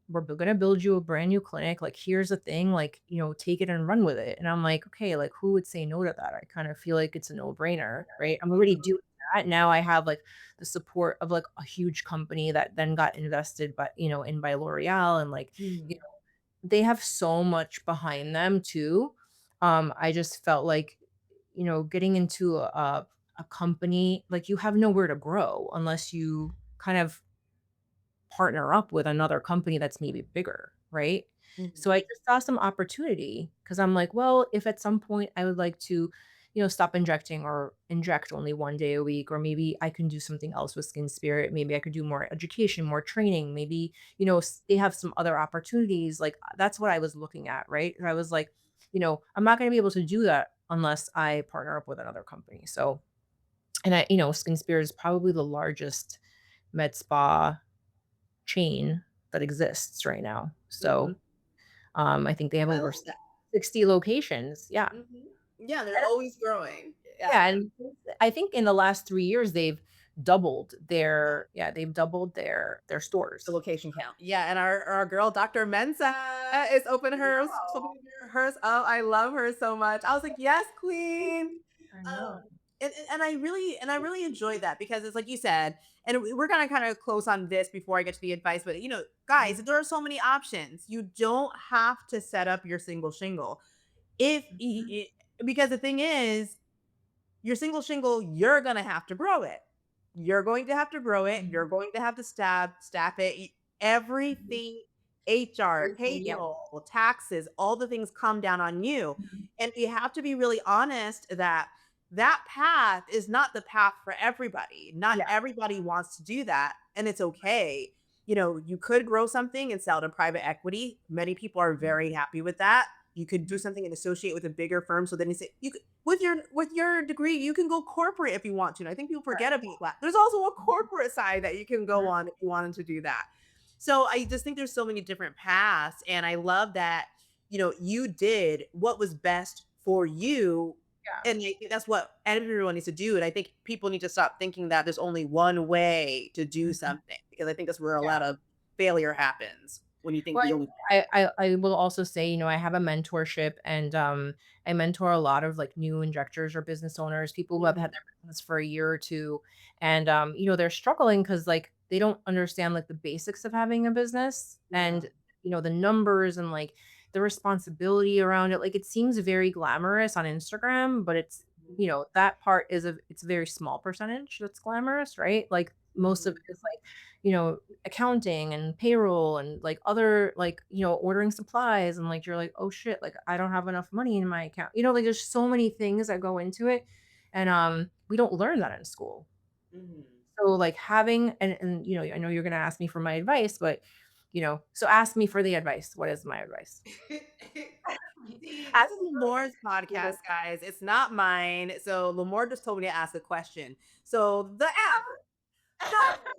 Speaker 3: we're gonna build you a brand new clinic. Like, here's the thing, like, take it and run with it." And I'm like, okay, like, who would say no to that? I kind of feel like it's a no-brainer, right? I'm already doing that. Now I have like the support of like a huge company that then got invested, but in by L'Oreal and like, you
Speaker 2: Mhm.
Speaker 3: they have so much behind them too. I just felt like, getting into a company, like, you have nowhere to grow unless you kind of partner up with another company that's maybe bigger, right? So
Speaker 2: Mhm.
Speaker 3: I just saw some opportunity because I'm like, well, if at some point I would like to, stop injecting or inject only 1 day a week, or maybe I can do something else with Skin Spirit. Maybe I could do more education, more training. Maybe, they have some other opportunities. Like, that's what I was looking at, right? And I was like, I'm not going to be able to do that unless I partner up with another company. So, and Skin Spirit is probably the largest med spa chain that exists right now.
Speaker 2: Mhm.
Speaker 3: So, I think they have
Speaker 2: I
Speaker 3: over
Speaker 2: love that.
Speaker 3: 60 locations. Yeah.
Speaker 2: Mhm. Yeah, they're
Speaker 3: And
Speaker 2: always growing. Yeah.
Speaker 3: yeah, and I think in the last 3 years, they've they've doubled their
Speaker 2: The
Speaker 3: stores.
Speaker 2: location count. Yeah, and our girl Dr. Mensa is opening hers. Oh, I love her so much. I was like, "Yes, queen."
Speaker 3: I know.
Speaker 2: Um, and I really enjoyed that because it's like you said, and we're gonna kind of close on this before I get to the advice. But guys, there are so many options. You don't have to set up your single shingle. If because the thing is, your single shingle, you're gonna have to grow it. You're going to have to grow it. You're going to have to staff it. Everything, HR,
Speaker 3: Yep.
Speaker 2: payroll, taxes, all the things come down on you. And you have to be really honest that that path is not the path for everybody. Not
Speaker 3: Yeah.
Speaker 2: everybody wants to do that, and it's okay. You could grow something and sell to private equity. Many people are very happy with that. You could do something and associate with a bigger firm. So then you could, with your degree, you can go corporate if you want to. And I think people forget about that. There's also a corporate side that you can go on if you wanted to do that. So I just think there's so many different paths, and I love that you did what was best for you,
Speaker 3: Yeah.
Speaker 2: and I think that's what everyone needs to do. And I think people need to stop thinking that there's only one way to do
Speaker 3: Mhm.
Speaker 2: something, because I think that's where a
Speaker 3: Yeah.
Speaker 2: lot of failure happens when you think
Speaker 3: Well,
Speaker 2: the only.
Speaker 3: I will also say, I have a mentorship and I mentor a lot of like new injectors or business owners, people who have had
Speaker 2: Mhm.
Speaker 3: their business for a year or two. And they're struggling because like they don't understand like the basics of having a business
Speaker 2: Yeah.
Speaker 3: and the numbers and like the responsibility around it. Like it seems very glamorous on Instagram, but that part it's a very small percentage that's glamorous, right? Like most of
Speaker 2: Mhm.
Speaker 3: it is like, accounting and payroll and like other like, ordering supplies and like you're like, "Oh shit, like I don't have enough money in my account." Like there's so many things that go into it and we don't learn that in school.
Speaker 2: Mhm.
Speaker 3: So like having and I know you're going to ask me for my advice, but so ask me for the advice. What is my advice?
Speaker 2: See, this is Limor's podcast, guys. It's not mine. So Limor just told me to ask a question. So the app. No.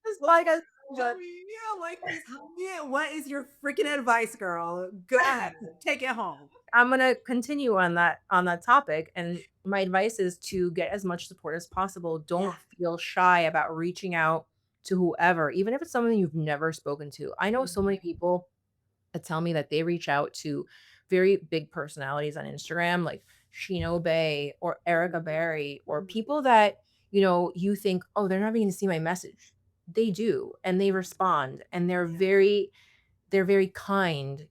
Speaker 3: Just
Speaker 2: Well,
Speaker 3: like I
Speaker 2: tell me, yeah, like please help me. What is your freaking advice, girl? Go ahead. Take it home.
Speaker 3: I'm gonna continue on that topic, and my advice is to get as much support as possible. Don't
Speaker 2: Yeah.
Speaker 3: feel shy about reaching out to whoever, even if it's someone you've never spoken to. I know so many people that tell me that they reach out to very big personalities on Instagram, like Shino Bay or Erica Berry, or people that you think, oh, they're not even going to see my message. They do, and they respond, and they're very kind,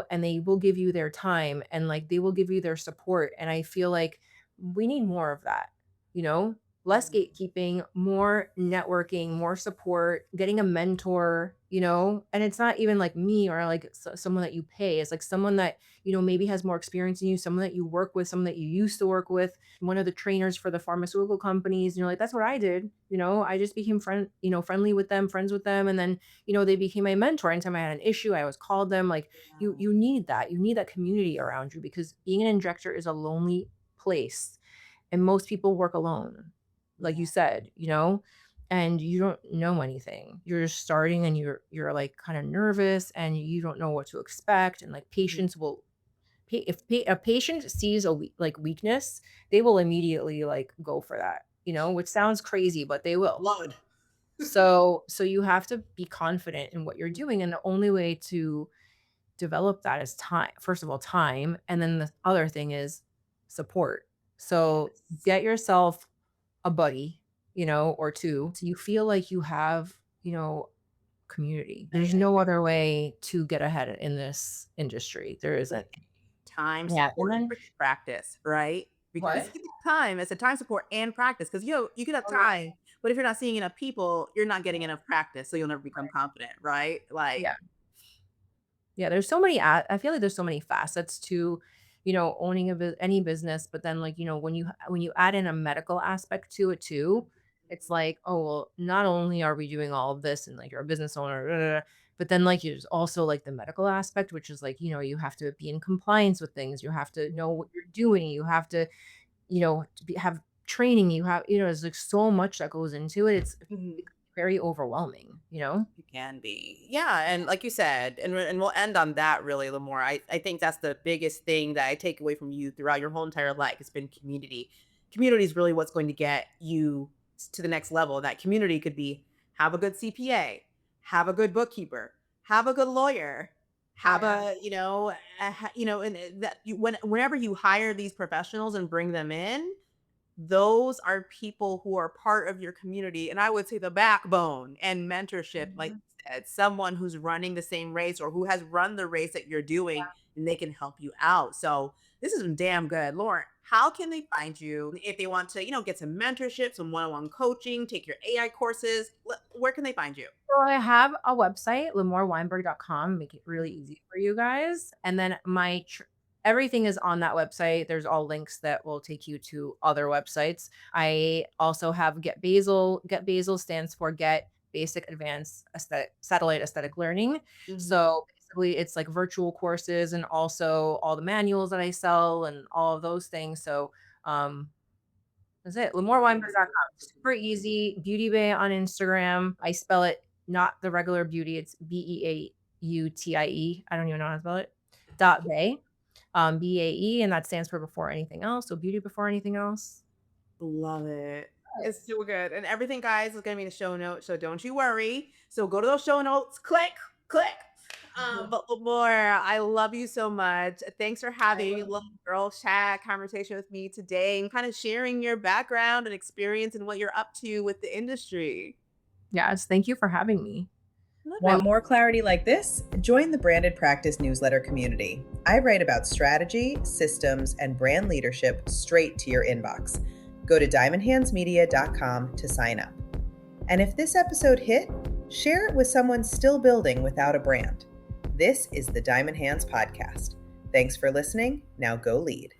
Speaker 3: and they will give you their time and like they will give you their support. And I feel like we need more of that, you know, less
Speaker 2: Mhm.
Speaker 3: gatekeeping, more networking, more support, getting a mentor, and it's not even like me or like someone that you pay. It's like someone that, maybe has more experience than you, someone that you work with, someone that you used to work with, one of the trainers for the pharmaceutical companies. And you're like, that's what I did. I just became friendly with them, friends with them. And then they became my mentor. Anytime I had an issue, I always called them. Like you need that. You need that community around you because being an injector is a lonely place. And most people work alone, like you
Speaker 2: Yeah.
Speaker 3: said, and you don't know anything. You're just starting and you're like kind of nervous and you don't know what to expect. And like
Speaker 2: Mhm.
Speaker 3: patients will if a patient sees like weakness, they will immediately like go for that, which sounds crazy, but they will.
Speaker 2: Blood.
Speaker 3: So you have to be confident in what you're doing, and the only way to develop that is time. First of all, time, and then the other thing is support. So
Speaker 2: Yes.
Speaker 3: get yourself a buddy, or two. So you feel like you have, community. There's no other way to get ahead in this industry. There isn't.
Speaker 2: Time,
Speaker 3: Yeah, and
Speaker 2: support, and
Speaker 3: then
Speaker 2: freaking practice, right? Because
Speaker 3: what?
Speaker 2: time, it's a time, support, and practice. Because you could have
Speaker 3: Oh, yeah.
Speaker 2: time, but if you're not seeing enough people, you're not getting enough practice, so you'll never become
Speaker 3: Right.
Speaker 2: confident, right? Like,
Speaker 3: Yeah. Yeah, there's so many I feel like there's so many facets to, owning any business, but then like, when you add in a medical aspect to it too, it's like, oh, well, not only are we doing all of this and like you're a business owner, but then like there's also like the medical aspect, which is like, you have to be in compliance with things, you have to know what you're doing, you have to, have training, there's like so much that goes into it. It's
Speaker 2: Mhm.
Speaker 3: very overwhelming.
Speaker 2: It can be. Yeah, and like you said, and we'll end on that really, Lamore. I think that's the biggest thing that I take away from you throughout your whole entire life. It's been community. Community is really what's going to get you to the next level. That community could be have a good CPA, have a good bookkeeper, have a good lawyer, have whenever you hire these professionals and bring them in, those are people who are part of your community. And I would say the backbone and mentorship, like
Speaker 3: Mhm.
Speaker 2: someone who's running the same race or who has run the race that you're doing, and they can help you out. So this is damn good. Lauren, how can they find you if they want to, get some mentorship, some one-on-one coaching, take your AI courses? Where can they find you?
Speaker 3: So I have a website, limorweinberg.com, make it really easy for you guys. And then everything is on that website. There's all links that will take you to other websites. I also have Get Basil. Get Basil stands for Get Basic Advanced Satellite Aesthetic Learning. So basically it's like virtual courses and also all the manuals that I sell and all of those things. So that's it. LimorWeinberg.com. Super easy. Beauty Bay on Instagram. I spell it not the regular beauty. It's BEAUTIE. I don't even know how to spell it. .bay. BAE, and that stands for before anything else. So beauty before anything else.
Speaker 2: Love it. It's super good. And everything, guys, is going to be in the show notes. So don't you worry. So go to those show notes, click. But Limor, I love you so much. Thanks for having a little girl chat conversation with me today and kind of sharing your background and experience and what you're up to with the industry.
Speaker 3: Yes, thank you for having me.
Speaker 1: Want more clarity like this? Join the Branded Practice newsletter community. I write about strategy, systems, and brand leadership straight to your inbox. Go to diamondhandsmedia.com to sign up. And if this episode hit, share it with someone still building without a brand. This is the Diamond Hands Podcast. Thanks for listening. Now go lead.